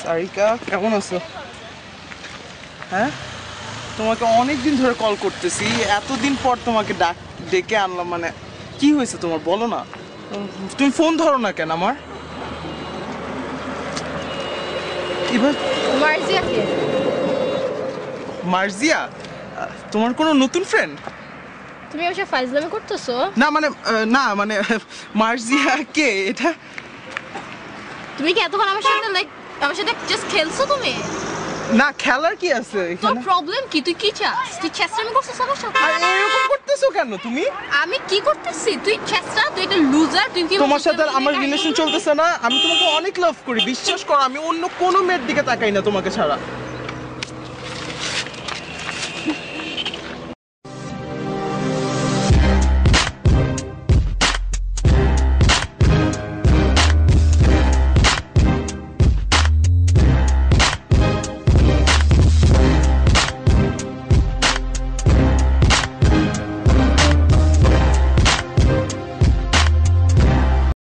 সারিকা কেমন আছো? হ্যাঁ, তোমাকে অনেকদিন ধরে কল করতেছি, এতদিন পর তোমাকে ডেকে আনলাম, মানে কি হয়েছে তোমার বলো না? তুমি ফোন ধরো না কেন আমার? এবার মার্জিয়া কে? মার্জিয়া? তোমার কোনো নতুন ফ্রেন্ড? তুমি আমার সাথে ফাইজলামি করতেছো? না মানে মার্জিয়া কে এটা? তুমি কি এতক্ষণ আমার সাথে জাস্ট খেলছো তুমি? না, খেলার কি আছে তোর এখানে? প্রবলেম কি? তুই কি চাস? তুই চেষ্টামি করছিস আমার সাথে? আর এরকম করতেছো কেন তুমি? আমি কি করতেছি? তুই চেষ্টা, তুই একটা লুজার, তুই কি তোমার সাথে আর আমার রিলেশন চলতেছে না, আমি তোমাকে অনেক লাভ করি, বিশ্বাস করো, আমি অন্য কোনো মেয়ের দিকে তাকাই না তোমাকে ছাড়া।